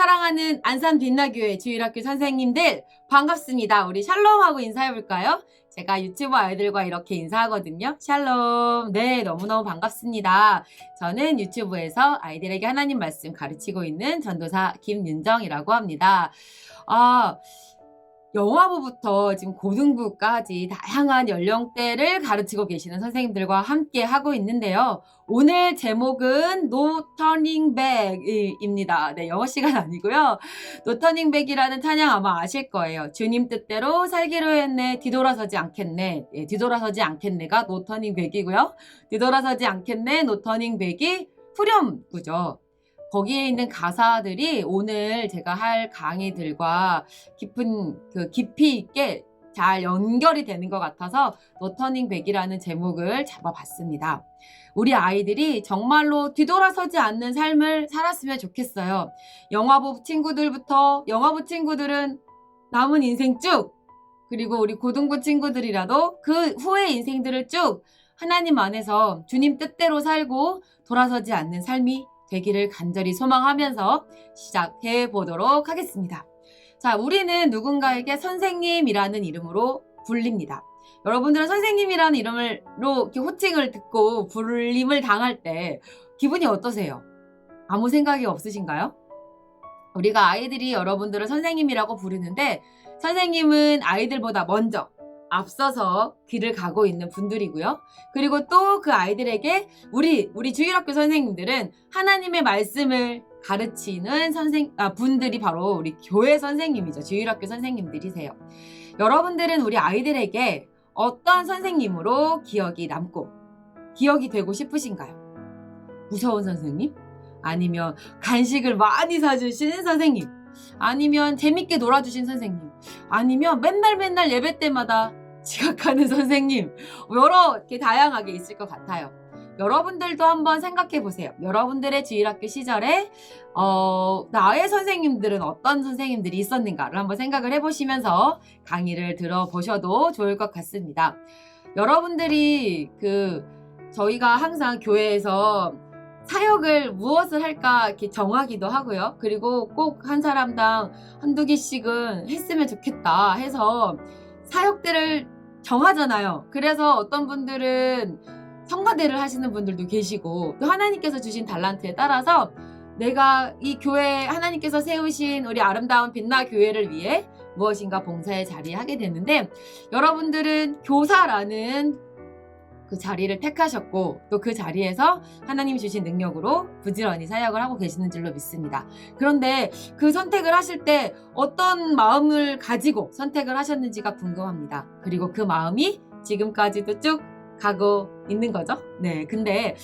사랑하는 안산 빛나교회 주일학교 선생님들 반갑습니다. 우리 샬롬하고 인사해볼까요? 제가 유튜브 아이들과 이렇게 인사하거든요. 샬롬. 네, 너무너무 반갑습니다. 저는 유튜브에서 아이들에게 하나님 말씀 가르치고 있는 전도사 김윤정이라고 합니다. 영화부부터 지금 고등부까지 다양한 연령대를 가르치고 계시는 선생님들과 함께 하고 있는데요. 오늘 제목은 No Turning Back입니다. 네, 영어 시간 아니고요. No Turning Back이라는 찬양 아마 아실 거예요. 주님 뜻대로 살기로 했네, 뒤돌아서지 않겠네. 예, 뒤돌아서지 않겠네가 No Turning Back이고요. 뒤돌아서지 않겠네, No Turning Back이 후렴구죠. 거기에 있는 가사들이 오늘 제가 할 강의들과 깊이 있게 잘 연결이 되는 것 같아서 No Turning Back이라는 제목을 잡아봤습니다. 우리 아이들이 정말로 뒤돌아서지 않는 삶을 살았으면 좋겠어요. 영화부 친구들은 남은 인생 쭉, 그리고 우리 고등부 친구들이라도 그 후의 인생들을 쭉 하나님 안에서 주님 뜻대로 살고 돌아서지 않는 삶이 되기를 간절히 소망하면서 시작해 보도록 하겠습니다. 자, 우리는 누군가에게 선생님이라는 이름으로 불립니다. 여러분들은 선생님이라는 이름으로 이렇게 호칭을 듣고 불림을 당할 때 기분이 어떠세요? 아무 생각이 없으신가요? 우리가 아이들이 여러분들을 선생님이라고 부르는데 선생님은 아이들보다 먼저 앞서서 길을 가고 있는 분들이고요. 그리고 또 그 아이들에게 우리 주일학교 선생님들은 하나님의 말씀을 가르치는 분들이 바로 우리 교회 선생님이죠. 주일학교 선생님들이세요. 여러분들은 우리 아이들에게 어떤 선생님으로 기억이 되고 싶으신가요? 무서운 선생님? 아니면 간식을 많이 사주신 선생님? 아니면 재밌게 놀아주신 선생님? 아니면 맨날 예배 때마다 지각하는 선생님? 이렇게 다양하게 있을 것 같아요. 여러분들도 한번 생각해 보세요. 여러분들의 주일학교 시절에 나의 선생님들은 어떤 선생님들이 있었는가를 한번 생각을 해보시면서 강의를 들어보셔도 좋을 것 같습니다. 여러분들이 저희가 항상 교회에서 사역을 무엇을 할까 이렇게 정하기도 하고요. 그리고 꼭 한 사람당 한두 개씩은 했으면 좋겠다 해서 사역들을 정하잖아요. 그래서 어떤 분들은 성가대를 하시는 분들도 계시고 또 하나님께서 주신 달란트에 따라서 내가 이 교회 하나님께서 세우신 우리 아름다운 빛나 교회를 위해 무엇인가 봉사의 자리에 하게 되는데 여러분들은 교사라는 그 자리를 택하셨고 또 그 자리에서 하나님이 주신 능력으로 부지런히 사역을 하고 계시는 줄로 믿습니다. 그런데 그 선택을 하실 때 어떤 마음을 가지고 선택을 하셨는지가 궁금합니다. 그리고 그 마음이 지금까지도 쭉 가고 있는 거죠. 네, 근데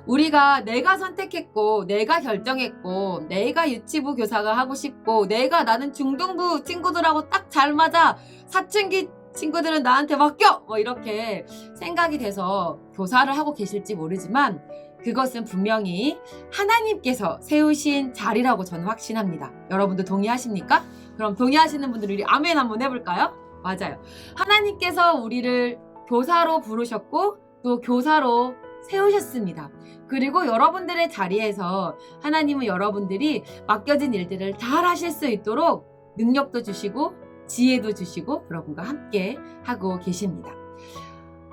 우리가 내가 선택했고 내가 결정했고 내가 유치부 교사가 하고 싶고 나는 중등부 친구들하고 딱 잘 맞아, 사춘기 친구들은 나한테 맡겨! 이렇게 생각이 돼서 교사를 하고 계실지 모르지만 그것은 분명히 하나님께서 세우신 자리라고 저는 확신합니다. 여러분도 동의하십니까? 그럼 동의하시는 분들 우리 아멘 한번 해볼까요? 맞아요. 하나님께서 우리를 교사로 부르셨고 또 교사로 세우셨습니다. 그리고 여러분들의 자리에서 하나님은 여러분들이 맡겨진 일들을 잘 하실 수 있도록 능력도 주시고 지혜도 주시고 여러분과 함께 하고 계십니다.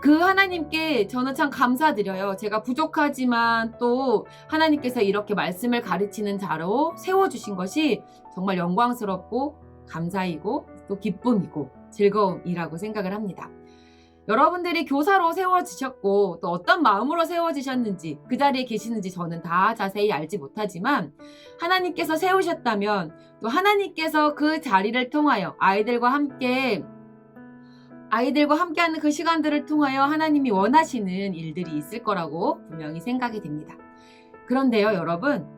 그 하나님께 저는 참 감사드려요. 제가 부족하지만 또 하나님께서 이렇게 말씀을 가르치는 자로 세워주신 것이 정말 영광스럽고 감사이고 또 기쁨이고 즐거움이라고 생각을 합니다. 여러분들이 교사로 세워지셨고 또 어떤 마음으로 세워지셨는지 그 자리에 계시는지 저는 다 자세히 알지 못하지만 하나님께서 세우셨다면 또 하나님께서 그 자리를 통하여 아이들과 함께하는 그 시간들을 통하여 하나님이 원하시는 일들이 있을 거라고 분명히 생각이 됩니다. 그런데요,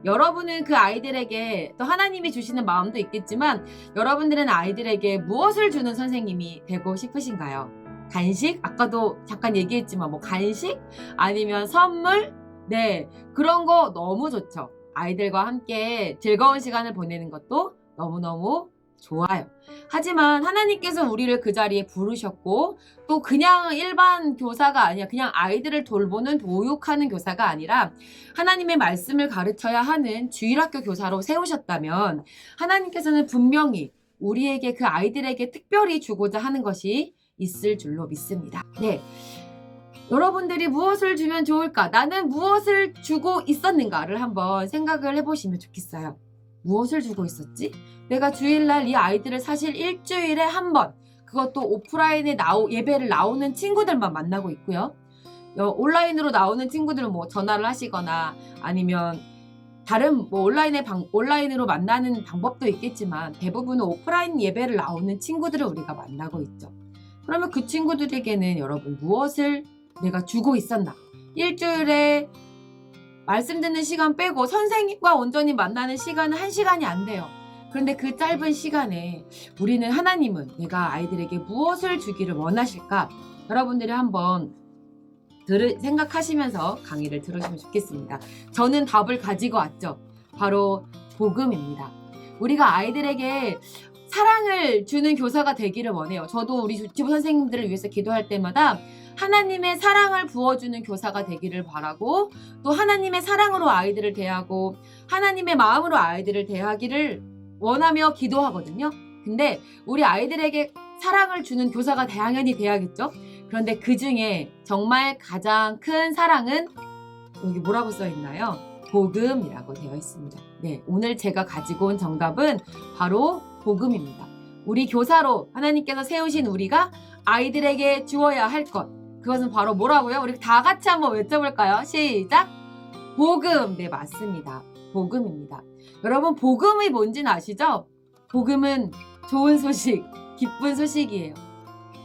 여러분은 그 아이들에게 또 하나님이 주시는 마음도 있겠지만 여러분들은 아이들에게 무엇을 주는 선생님이 되고 싶으신가요? 간식? 아까도 잠깐 얘기했지만 간식? 아니면 선물? 네, 그런 거 너무 좋죠. 아이들과 함께 즐거운 시간을 보내는 것도 너무너무 좋아요. 하지만 하나님께서 우리를 그 자리에 부르셨고 또 그냥 일반 교사가 아니라 그냥 아이들을 돌보는 도육하는 교사가 아니라 하나님의 말씀을 가르쳐야 하는 주일학교 교사로 세우셨다면 하나님께서는 분명히 우리에게 그 아이들에게 특별히 주고자 하는 것이 있을 줄로 믿습니다. 네. 여러분들이 무엇을 주면 좋을까? 나는 무엇을 주고 있었는가를 한번 생각을 해보시면 좋겠어요. 무엇을 주고 있었지? 내가 주일날 이 아이들을 사실 일주일에 한 번, 그것도 오프라인에 예배를 나오는 친구들만 만나고 있고요. 온라인으로 나오는 친구들은 뭐 전화를 하시거나 아니면 다른 뭐 온라인으로 만나는 방법도 있겠지만 대부분은 오프라인 예배를 나오는 친구들을 우리가 만나고 있죠. 그러면 그 친구들에게는 여러분 무엇을 내가 주고 있었나? 일주일에 말씀 듣는 시간 빼고 선생님과 온전히 만나는 시간은 1시간이 안 돼요. 그런데 그 짧은 시간에 우리는 하나님은 내가 아이들에게 무엇을 주기를 원하실까? 여러분들이 한번 생각하시면서 강의를 들으시면 좋겠습니다. 저는 답을 가지고 왔죠. 바로 복음입니다. 우리가 아이들에게 사랑을 주는 교사가 되기를 원해요. 저도 우리 유치부 선생님들을 위해서 기도할 때마다 하나님의 사랑을 부어주는 교사가 되기를 바라고 또 하나님의 사랑으로 아이들을 대하고 하나님의 마음으로 아이들을 대하기를 원하며 기도하거든요. 근데 우리 아이들에게 사랑을 주는 교사가 당연히 돼야겠죠. 그런데 그 중에 정말 가장 큰 사랑은 여기 뭐라고 써 있나요? 복음이라고 되어 있습니다. 네, 오늘 제가 가지고 온 정답은 바로 복음입니다. 우리 교사로 하나님께서 세우신 우리가 아이들에게 주어야 할 것, 그것은 바로 뭐라고요? 우리 다 같이 한번 외쳐볼까요? 시작! 복음! 네, 맞습니다. 복음입니다. 여러분, 복음이 뭔지는 아시죠? 복음은 좋은 소식, 기쁜 소식이에요.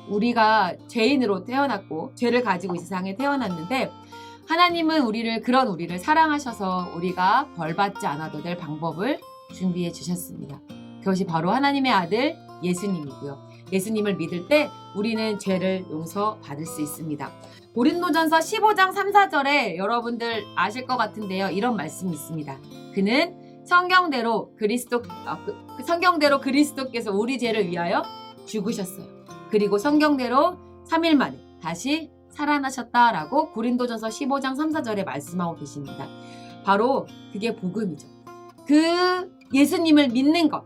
우리가 죄인으로 태어났고 죄를 가지고 이 세상에 태어났는데 하나님은 그런 우리를 사랑하셔서 우리가 벌받지 않아도 될 방법을 준비해 주셨습니다. 그것이 바로 하나님의 아들 예수님이고요. 예수님을 믿을 때 우리는 죄를 용서받을 수 있습니다. 고린도전서 15장 3, 4절에 여러분들 아실 것 같은데요. 이런 말씀이 있습니다. 그는 성경대로 그리스도께서 우리 죄를 위하여 죽으셨어요. 그리고 성경대로 3일 만에 다시 살아나셨다라고 고린도전서 15장 3, 4절에 말씀하고 계십니다. 바로 그게 복음이죠. 그 예수님을 믿는 것,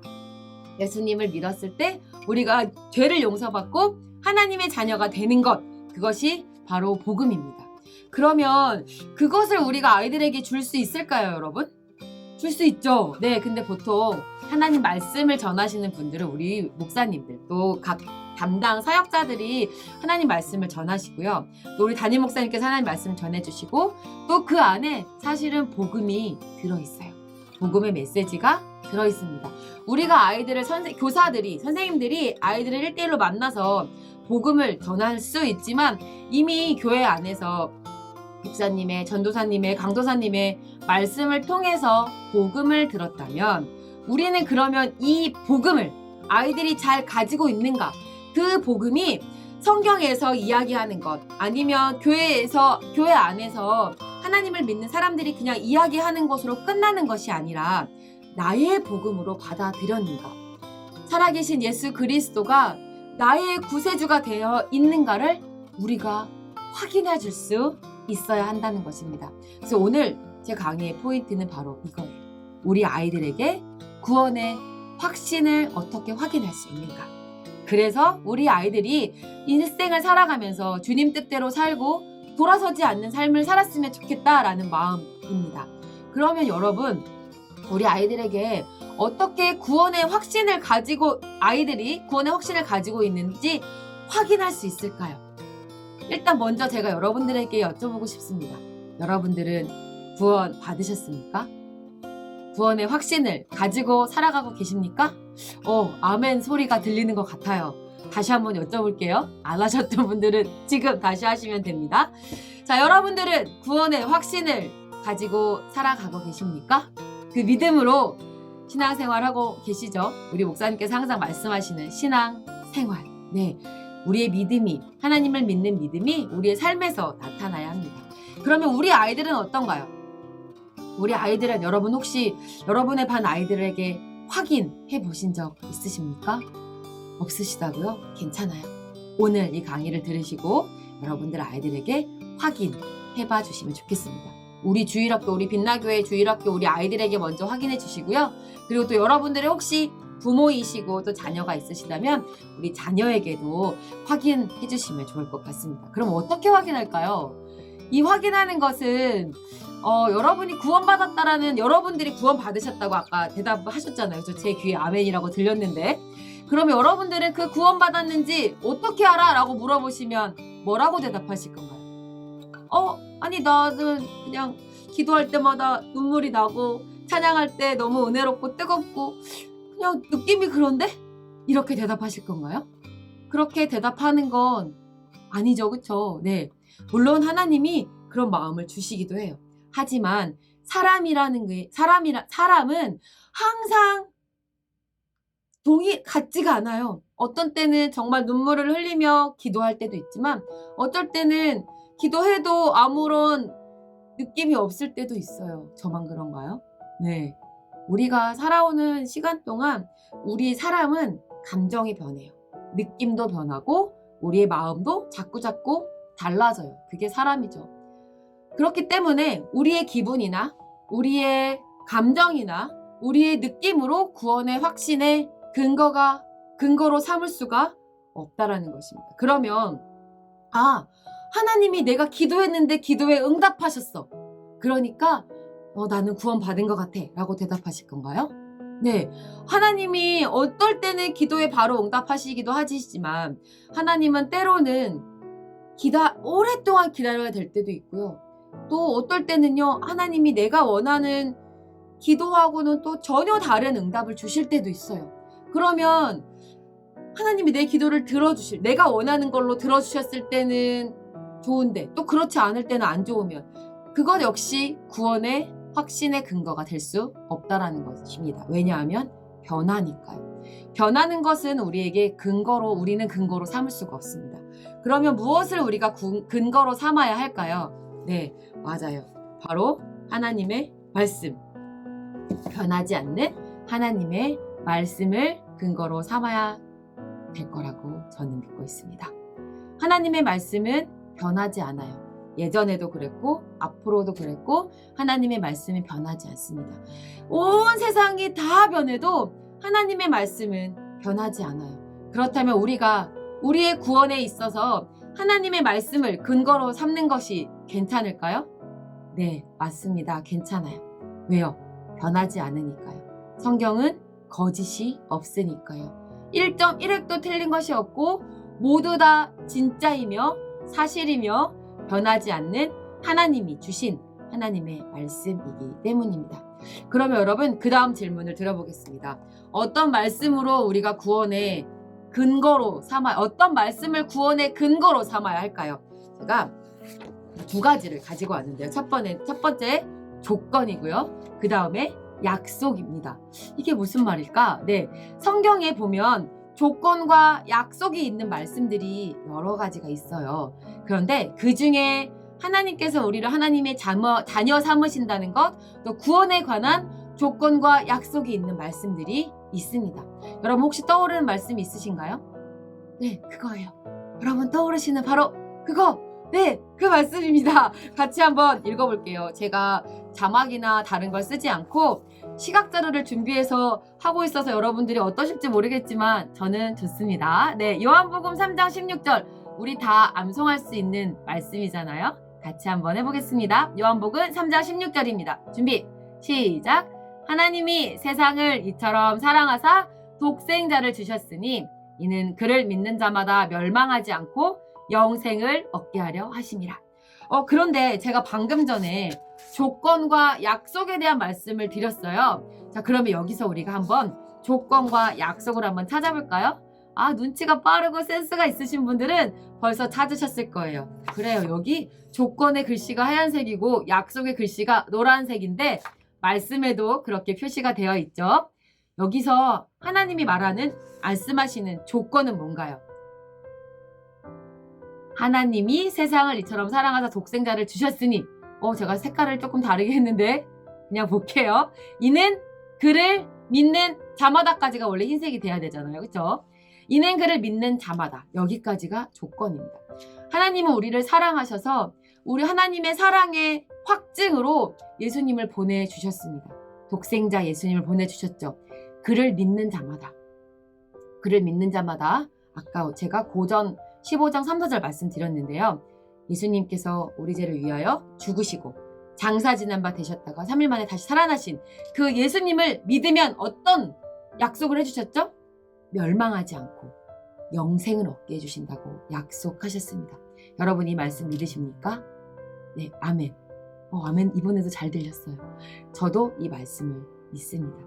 예수님을 믿었을 때 우리가 죄를 용서받고 하나님의 자녀가 되는 것, 그것이 바로 복음입니다. 그러면 그것을 우리가 아이들에게 줄 수 있을까요, 여러분? 줄 수 있죠. 네, 근데 보통 하나님 말씀을 전하시는 분들은 우리 목사님들 또 각 담당 사역자들이 하나님 말씀을 전하시고요. 또 우리 담임 목사님께서 하나님 말씀을 전해주시고 또 그 안에 사실은 복음이 들어있어요. 복음의 메시지가 들어있습니다. 우리가 아이들을 선생님들이 아이들을 1대1로 만나서 복음을 전할 수 있지만 이미 교회 안에서 목사님의, 전도사님의, 강도사님의 말씀을 통해서 복음을 들었다면 우리는 그러면 이 복음을 아이들이 잘 가지고 있는가? 그 복음이 성경에서 이야기하는 것 아니면 교회 안에서 하나님을 믿는 사람들이 그냥 이야기하는 것으로 끝나는 것이 아니라 나의 복음으로 받아들였는가? 살아계신 예수 그리스도가 나의 구세주가 되어 있는가를 우리가 확인해 줄 수 있어야 한다는 것입니다. 그래서 오늘 제 강의의 포인트는 바로 이거예요. 우리 아이들에게 구원의 확신을 어떻게 확인할 수 있는가? 그래서 우리 아이들이 인생을 살아가면서 주님 뜻대로 살고 돌아서지 않는 삶을 살았으면 좋겠다라는 마음입니다. 그러면 여러분, 우리 아이들에게 어떻게 아이들이 구원의 확신을 가지고 있는지 확인할 수 있을까요? 일단 먼저 제가 여러분들에게 여쭤보고 싶습니다. 여러분들은 구원 받으셨습니까? 구원의 확신을 가지고 살아가고 계십니까? 아멘 소리가 들리는 것 같아요. 다시 한번 여쭤볼게요. 안 하셨던 분들은 지금 다시 하시면 됩니다. 자, 여러분들은 구원의 확신을 가지고 살아가고 계십니까? 그 믿음으로 신앙생활하고 계시죠? 우리 목사님께서 항상 말씀하시는 신앙생활. 네, 우리의 믿음이, 하나님을 믿는 믿음이 우리의 삶에서 나타나야 합니다. 그러면 우리 아이들은 어떤가요? 우리 아이들은 여러분 혹시 여러분의 반 아이들에게 확인해 보신 적 있으십니까? 없으시다고요? 괜찮아요. 오늘 이 강의를 들으시고 여러분들 아이들에게 확인해 봐 주시면 좋겠습니다. 우리 주일학교, 우리 빛나교회 주일학교 우리 아이들에게 먼저 확인해 주시고요. 그리고 또 여러분들이 혹시 부모이시고 또 자녀가 있으시다면 우리 자녀에게도 확인해 주시면 좋을 것 같습니다. 그럼 어떻게 확인할까요? 이 확인하는 것은 여러분이 구원받았다라는, 여러분들이 구원받으셨다고 아까 대답하셨잖아요. 그래서 제 귀에 아멘이라고 들렸는데, 그러면 여러분들은 그 구원받았는지 어떻게 알아? 라고 물어보시면 뭐라고 대답하실 건가요? 아니 나는 그냥 기도할 때마다 눈물이 나고 찬양할 때 너무 은혜롭고 뜨겁고 그냥 느낌이 그런데? 이렇게 대답하실 건가요? 그렇게 대답하는 건 아니죠. 그쵸? 네. 물론 하나님이 그런 마음을 주시기도 해요. 하지만 사람은 항상 같지가 않아요. 어떤 때는 정말 눈물을 흘리며 기도할 때도 있지만 어떨 때는 기도해도 아무런 느낌이 없을 때도 있어요. 저만 그런가요? 네. 우리가 살아오는 시간 동안 우리 사람은 감정이 변해요. 느낌도 변하고 우리의 마음도 자꾸자꾸 달라져요. 그게 사람이죠. 그렇기 때문에 우리의 기분이나 우리의 감정이나 우리의 느낌으로 구원의 확신의 근거로 삼을 수가 없다라는 것입니다. 그러면 하나님이 내가 기도했는데 기도에 응답하셨어. 그러니까 나는 구원받은 것 같아 라고 대답하실 건가요? 네. 하나님이 어떨 때는 기도에 바로 응답하시기도 하시지만 하나님은 때로는 오랫동안 기다려야 될 때도 있고요. 또 어떨 때는요, 하나님이 내가 원하는 기도하고는 또 전혀 다른 응답을 주실 때도 있어요. 그러면 하나님이 내 기도를 내가 원하는 걸로 들어주셨을 때는 좋은데 또 그렇지 않을 때는 안 좋으면 그것 역시 구원의 확신의 근거가 될 수 없다라는 것입니다. 왜냐하면 변하니까요. 변하는 것은 우리는 근거로 삼을 수가 없습니다. 그러면 무엇을 우리가 근거로 삼아야 할까요? 네, 맞아요. 바로 하나님의 말씀. 변하지 않는 하나님의 말씀을 근거로 삼아야 될 거라고 저는 믿고 있습니다. 하나님의 말씀은 변하지 않아요. 예전에도 그랬고 앞으로도 그랬고 하나님의 말씀은 변하지 않습니다. 온 세상이 다 변해도 하나님의 말씀은 변하지 않아요. 그렇다면 우리가 우리의 구원에 있어서 하나님의 말씀을 근거로 삼는 것이 괜찮을까요? 네, 맞습니다. 괜찮아요. 왜요? 변하지 않으니까요. 성경은 거짓이 없으니까요. 1.1획도 틀린 것이 없고 모두 다 진짜이며 사실이며 변하지 않는 하나님이 주신 하나님의 말씀이기 때문입니다. 그러면 여러분 그 다음 질문을 들어보겠습니다. 어떤 말씀으로 우리가 어떤 말씀을 구원의 근거로 삼아야 할까요? 제가 두 가지를 가지고 왔는데요. 첫 번째 조건이고요. 그 다음에 약속입니다. 이게 무슨 말일까? 네, 성경에 보면 조건과 약속이 있는 말씀들이 여러 가지가 있어요. 그런데 그 중에 하나님께서 우리를 하나님의 자녀 삼으신다는 것, 또 구원에 관한 조건과 약속이 있는 말씀들이 있습니다. 여러분 혹시 떠오르는 말씀이 있으신가요? 네, 그거예요. 여러분 떠오르시는 바로 그거! 네, 그 말씀입니다. 같이 한번 읽어볼게요. 제가 자막이나 다른 걸 쓰지 않고 시각 자료를 준비해서 하고 있어서 여러분들이 어떠실지 모르겠지만 저는 좋습니다. 네, 요한복음 3장 16절 우리 다 암송할 수 있는 말씀이잖아요. 같이 한번 해보겠습니다. 요한복음 3장 16절입니다. 준비, 시작! 하나님이 세상을 이처럼 사랑하사 독생자를 주셨으니 이는 그를 믿는 자마다 멸망하지 않고 영생을 얻게 하려 하심이라. 그런데 제가 방금 전에 조건과 약속에 대한 말씀을 드렸어요. 자, 그러면 여기서 우리가 한번 조건과 약속을 한번 찾아볼까요? 눈치가 빠르고 센스가 있으신 분들은 벌써 찾으셨을 거예요. 그래요. 여기 조건의 글씨가 하얀색이고 약속의 글씨가 노란색인데 말씀에도 그렇게 표시가 되어 있죠. 여기서 하나님이 말씀하시는 조건은 뭔가요? 하나님이 세상을 이처럼 사랑하사 독생자를 주셨으니 제가 색깔을 조금 다르게 했는데 그냥 볼게요. 이는 그를 믿는 자마다까지가 원래 흰색이 돼야 되잖아요. 그쵸? 이는 그를 믿는 자마다. 여기까지가 조건입니다. 하나님은 우리를 사랑하셔서 우리 하나님의 사랑의 확증으로 예수님을 보내주셨습니다. 독생자 예수님을 보내주셨죠. 그를 믿는 자마다. 그를 믿는 자마다. 아까 제가 고전 15장 3, 4절 말씀드렸는데요. 예수님께서 우리 죄를 위하여 죽으시고 장사 지난 바 되셨다가 3일 만에 다시 살아나신 그 예수님을 믿으면 어떤 약속을 해주셨죠? 멸망하지 않고 영생을 얻게 해주신다고 약속하셨습니다. 여러분 이 말씀 믿으십니까? 네, 아멘. 아멘. 이번에도 잘 들렸어요. 저도 이 말씀을 믿습니다.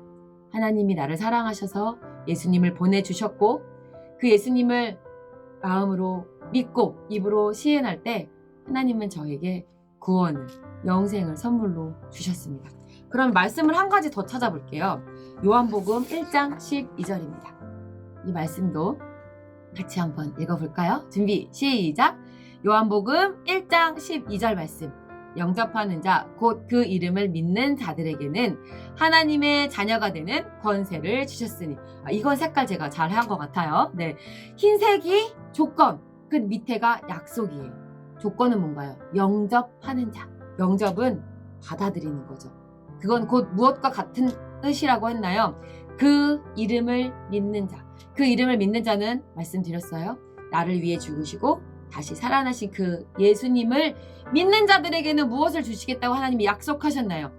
하나님이 나를 사랑하셔서 예수님을 보내주셨고 그 예수님을 마음으로 믿고 입으로 시인할 때 하나님은 저에게 구원을, 영생을 선물로 주셨습니다. 그럼 말씀을 한 가지 더 찾아볼게요. 요한복음 1장 12절입니다. 이 말씀도 같이 한번 읽어볼까요? 준비 시작! 요한복음 1장 12절 말씀. 영접하는 자, 곧 그 이름을 믿는 자들에게는 하나님의 자녀가 되는 권세를 주셨으니. 이건 색깔 제가 잘 한 것 같아요. 네, 흰색이 조건, 그 밑에가 약속이에요. 조건은 뭔가요? 영접하는 자. 영접은 받아들이는 거죠. 그건 곧 무엇과 같은 뜻이라고 했나요? 그 이름을 믿는 자. 그 이름을 믿는 자는 말씀드렸어요. 나를 위해 죽으시고 다시 살아나신 그 예수님을 믿는 자들에게는 무엇을 주시겠다고 하나님이 약속하셨나요?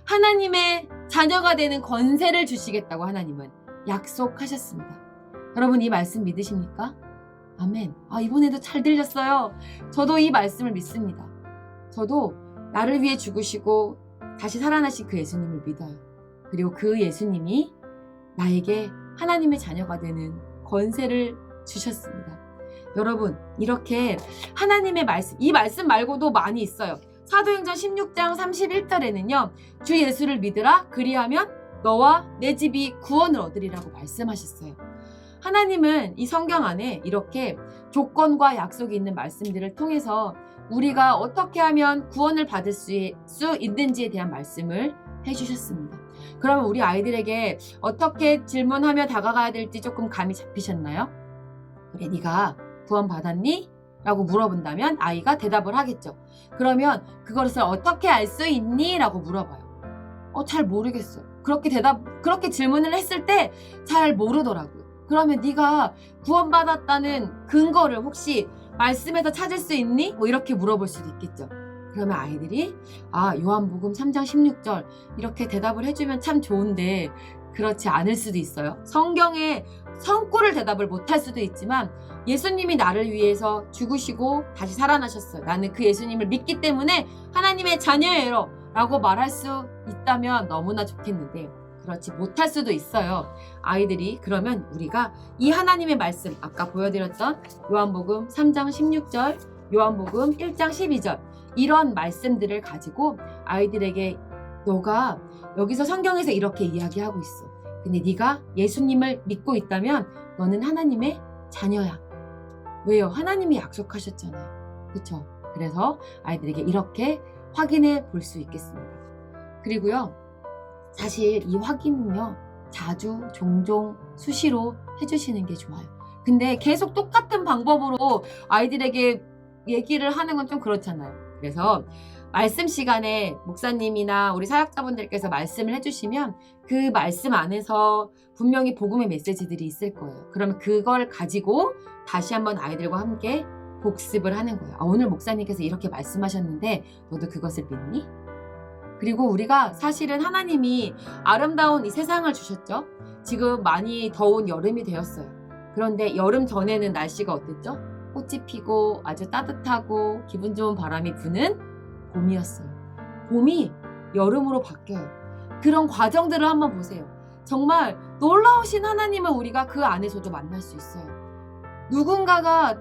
하나님의 자녀가 되는 권세를 주시겠다고 하나님은 약속하셨습니다. 여러분 이 말씀 믿으십니까? 아멘. 이번에도 잘 들렸어요. 저도 이 말씀을 믿습니다. 저도 나를 위해 죽으시고 다시 살아나신 그 예수님을 믿어요. 그리고 그 예수님이 나에게 하나님의 자녀가 되는 권세를 주셨습니다. 여러분 이렇게 하나님의 말씀, 이 말씀 말고도 많이 있어요. 사도행전 16장 31절에는요. 주 예수를 믿으라 그리하면 너와 내 집이 구원을 얻으리라고 말씀하셨어요. 하나님은 이 성경 안에 이렇게 조건과 약속이 있는 말씀들을 통해서 우리가 어떻게 하면 구원을 받을 수 있는지에 대한 말씀을 해주셨습니다. 그러면 우리 아이들에게 어떻게 질문하며 다가가야 될지 조금 감이 잡히셨나요? 그래, 네가 구원 받았니? 라고 물어본다면 아이가 대답을 하겠죠. 그러면 그것을 어떻게 알 수 있니? 라고 물어봐요. 잘 모르겠어요. 그렇게 질문을 했을 때 잘 모르더라고요. 그러면 네가 구원받았다는 근거를 혹시 말씀에서 찾을 수 있니? 뭐 이렇게 물어볼 수도 있겠죠. 그러면 아이들이 요한복음 3장 16절 이렇게 대답을 해주면 참 좋은데 그렇지 않을 수도 있어요. 성경에 성구를 대답을 못할 수도 있지만 예수님이 나를 위해서 죽으시고 다시 살아나셨어요. 나는 그 예수님을 믿기 때문에 하나님의 자녀예요 라고 말할 수 있다면 너무나 좋겠는데 그렇지 못할 수도 있어요. 아이들이 그러면 우리가 이 하나님의 말씀 아까 보여드렸던 요한복음 3장 16절 요한복음 1장 12절 이런 말씀들을 가지고 아이들에게 너가 여기서 성경에서 이렇게 이야기하고 있어. 근데 네가 예수님을 믿고 있다면 너는 하나님의 자녀야. 왜요? 하나님이 약속하셨잖아요. 그렇죠? 그래서 아이들에게 이렇게 확인해 볼 수 있겠습니다. 그리고요. 사실 이 확인은요. 자주 종종 수시로 해주시는 게 좋아요. 근데 계속 똑같은 방법으로 아이들에게 얘기를 하는 건 좀 그렇잖아요. 그래서 말씀 시간에 목사님이나 우리 사역자분들께서 말씀을 해주시면 그 말씀 안에서 분명히 복음의 메시지들이 있을 거예요. 그러면 그걸 가지고 다시 한번 아이들과 함께 복습을 하는 거예요. 오늘 목사님께서 이렇게 말씀하셨는데 너도 그것을 믿니? 그리고 우리가 사실은 하나님이 아름다운 이 세상을 주셨죠. 지금 많이 더운 여름이 되었어요. 그런데 여름 전에는 날씨가 어땠죠? 꽃이 피고 아주 따뜻하고 기분 좋은 바람이 부는 봄이었어요. 봄이 여름으로 바뀌어요. 그런 과정들을 한번 보세요. 정말 놀라우신 하나님을 우리가 그 안에서도 만날 수 있어요. 누군가가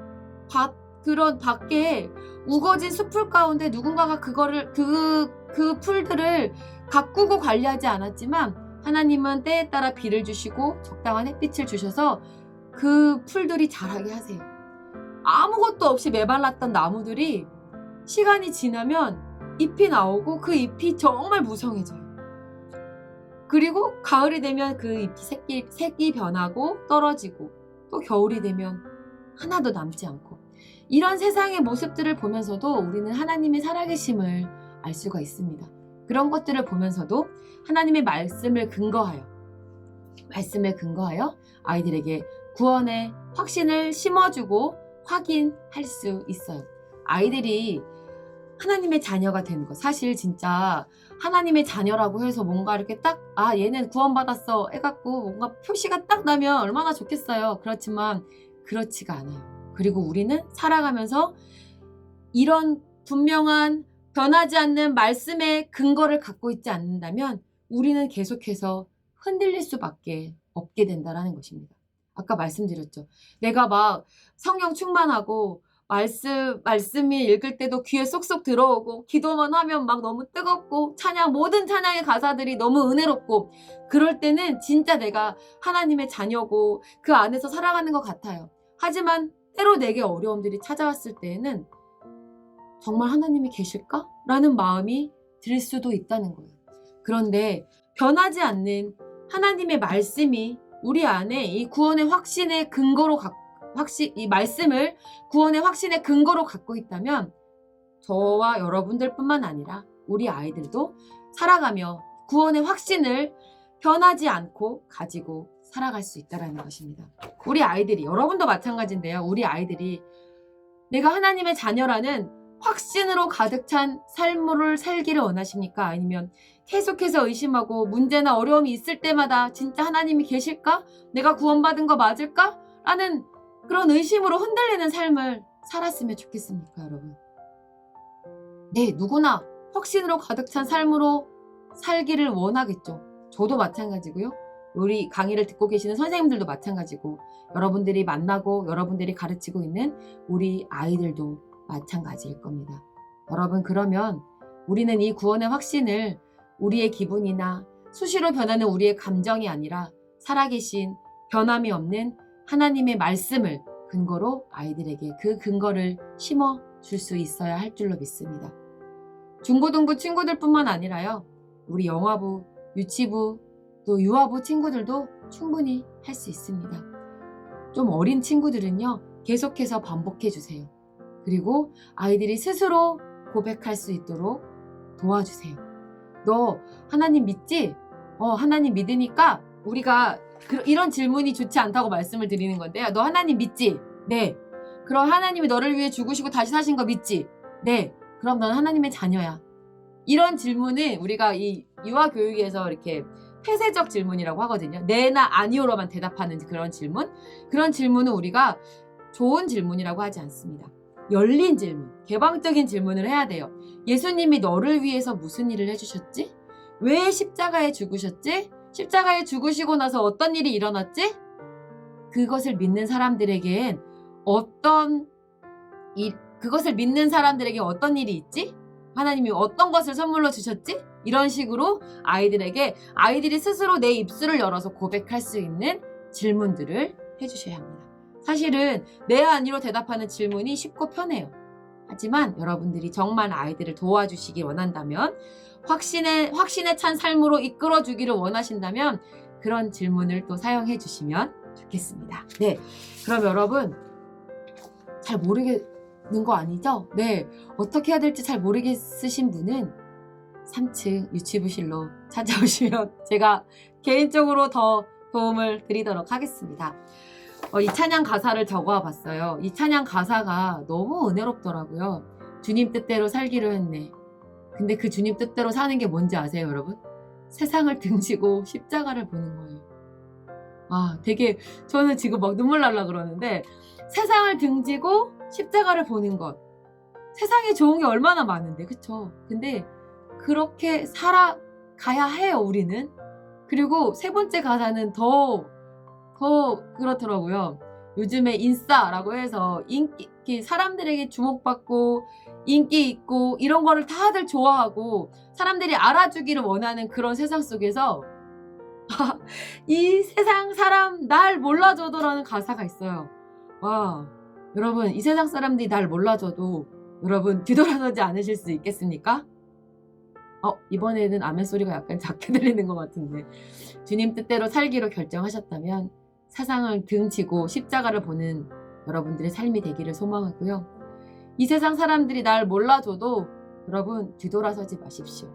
그런 밖에 우거진 숲풀 가운데 누군가가 그 풀들을 가꾸고 관리하지 않았지만 하나님은 때에 따라 비를 주시고 적당한 햇빛을 주셔서 그 풀들이 자라게 하세요. 아무것도 없이 메발랐던 나무들이 시간이 지나면 잎이 나오고 그 잎이 정말 무성해져요. 그리고 가을이 되면 그 잎이 색이 변하고 떨어지고 또 겨울이 되면 하나도 남지 않고 이런 세상의 모습들을 보면서도 우리는 하나님의 살아계심을 알 수가 있습니다. 그런 것들을 보면서도 하나님의 말씀을 근거하여 아이들에게 구원의 확신을 심어주고 확인할 수 있어요. 아이들이 하나님의 자녀가 되는 거 사실 진짜 하나님의 자녀라고 해서 뭔가 이렇게 딱 얘는 구원받았어 해갖고 뭔가 표시가 딱 나면 얼마나 좋겠어요. 그렇지만 그렇지가 않아요. 그리고 우리는 살아가면서 이런 분명한 변하지 않는 말씀의 근거를 갖고 있지 않는다면 우리는 계속해서 흔들릴 수밖에 없게 된다는 것입니다. 아까 말씀드렸죠. 내가 막 성령 충만하고 말씀이 읽을 때도 귀에 쏙쏙 들어오고 기도만 하면 막 너무 뜨겁고 모든 찬양의 가사들이 너무 은혜롭고 그럴 때는 진짜 내가 하나님의 자녀고 그 안에서 살아가는 것 같아요. 하지만 때로 내게 어려움들이 찾아왔을 때에는 정말 하나님이 계실까? 라는 마음이 들 수도 있다는 거예요. 그런데 변하지 않는 하나님의 말씀이 우리 안에 이 구원의 확신의 근거로 이 말씀을 구원의 확신의 근거로 갖고 있다면 저와 여러분들뿐만 아니라 우리 아이들도 살아가며 구원의 확신을 변하지 않고 가지고 살아갈 수 있다는 것입니다. 우리 아이들이 여러분도 마찬가지인데요. 우리 아이들이 내가 하나님의 자녀라는 확신으로 가득 찬 삶을 살기를 원하십니까? 아니면 계속해서 의심하고 문제나 어려움이 있을 때마다 진짜 하나님이 계실까? 내가 구원받은 거 맞을까? 라는 그런 의심으로 흔들리는 삶을 살았으면 좋겠습니까, 여러분? 네, 누구나 확신으로 가득 찬 삶으로 살기를 원하겠죠. 저도 마찬가지고요. 우리 강의를 듣고 계시는 선생님들도 마찬가지고 여러분들이 만나고 여러분들이 가르치고 있는 우리 아이들도 마찬가지일 겁니다. 여러분, 그러면 우리는 이 구원의 확신을 우리의 기분이나 수시로 변하는 우리의 감정이 아니라 살아계신 변함이 없는 하나님의 말씀을 근거로 아이들에게 그 근거를 심어줄 수 있어야 할 줄로 믿습니다. 중고등부 친구들뿐만 아니라요. 우리 영화부, 유치부, 또 유아부 친구들도 충분히 할 수 있습니다. 좀 어린 친구들은요. 계속해서 반복해주세요. 그리고 아이들이 스스로 고백할 수 있도록 도와주세요. 너 하나님 믿지? 하나님 믿으니까 우리가 이런 질문이 좋지 않다고 말씀을 드리는 건데요. 너 하나님 믿지? 네. 그럼 하나님이 너를 위해 죽으시고 다시 사신 거 믿지? 네. 그럼 넌 하나님의 자녀야. 이런 질문은 우리가 이 유아교육에서 이렇게 폐쇄적 질문이라고 하거든요. 네나 아니오로만 대답하는 그런 질문. 그런 질문은 우리가 좋은 질문이라고 하지 않습니다. 열린 질문, 개방적인 질문을 해야 돼요. 예수님이 너를 위해서 무슨 일을 해주셨지? 왜 십자가에 죽으셨지? 십자가에 죽으시고 나서 어떤 일이 일어났지? 그것을 믿는 사람들에겐 어떤 일이 있지? 하나님이 어떤 것을 선물로 주셨지? 이런 식으로 아이들이 스스로 내 입술을 열어서 고백할 수 있는 질문들을 해주셔야 합니다. 사실은 네 아니로 대답하는 질문이 쉽고 편해요. 하지만 여러분들이 정말 아이들을 도와주시기 원한다면 확신에 찬 삶으로 이끌어주기를 원하신다면 그런 질문을 또 사용해 주시면 좋겠습니다. 네, 그럼 여러분 잘 모르겠는 거 아니죠? 네, 어떻게 해야 될지 잘 모르겠으신 분은 3층 유치부실로 찾아오시면 제가 개인적으로 더 도움을 드리도록 하겠습니다. 이 찬양 가사를 적어와 봤어요. 이 찬양 가사가 너무 은혜롭더라고요. 주님 뜻대로 살기로 했네. 근데 그 주님 뜻대로 사는 게 뭔지 아세요, 여러분? 세상을 등지고 십자가를 보는 거예요. 되게 저는 지금 막 눈물 날라 그러는데 세상을 등지고 십자가를 보는 것. 세상에 좋은 게 얼마나 많은데, 그쵸? 근데 그렇게 살아가야 해요, 우리는. 그리고 세 번째 가사는 더 그렇더라고요. 요즘에 인싸라고 해서 사람들에게 주목받고 인기 있고 이런 거를 다들 좋아하고 사람들이 알아주기를 원하는 그런 세상 속에서 이 세상 사람 날 몰라줘도라는 가사가 있어요. 와, 여러분, 이 세상 사람들이 날 몰라줘도 여러분 뒤돌아서지 않으실 수 있겠습니까? 이번에는 아멘 소리가 약간 작게 들리는 것 같은데. 주님 뜻대로 살기로 결정하셨다면 세상을 등지고 십자가를 보는 여러분들의 삶이 되기를 소망하고요. 이 세상 사람들이 날 몰라줘도 여러분 뒤돌아서지 마십시오.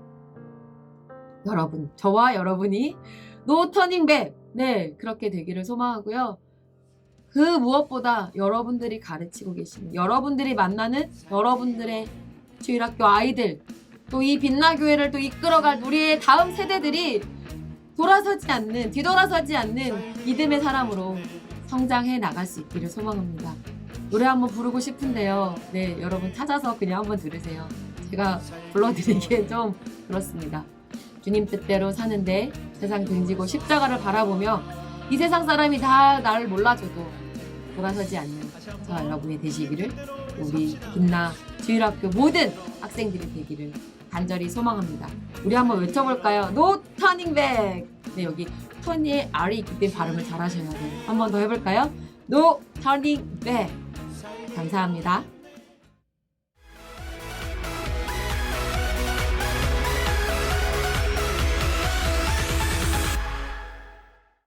여러분, 저와 여러분이 노 터닝 백! 네, 그렇게 되기를 소망하고요. 그 무엇보다 여러분들이 가르치고 계시는, 여러분들이 만나는 여러분들의 주일학교 아이들, 또 이 빛나교회를 또 이끌어갈 우리의 다음 세대들이 뒤돌아서지 않는 믿음의 사람으로 성장해 나갈 수 있기를 소망합니다. 노래 한번 부르고 싶은데요. 네, 여러분 찾아서 그냥 한번 들으세요. 제가 불러드리기엔 좀 그렇습니다. 주님 뜻대로 사는데 세상 등지고 십자가를 바라보며 이 세상 사람이 다 나를 몰라줘도 돌아서지 않는 저와 여러분이 되시기를, 우리 빛나 주일학교 모든 학생들이 되기를 간절히 소망합니다. 우리 한번 외쳐볼까요? No turning back! 네, 여기 톤의 R이 있기 때문에 발음을 잘 하셔야 돼요. 한번 더 해볼까요? No turning back! 감사합니다.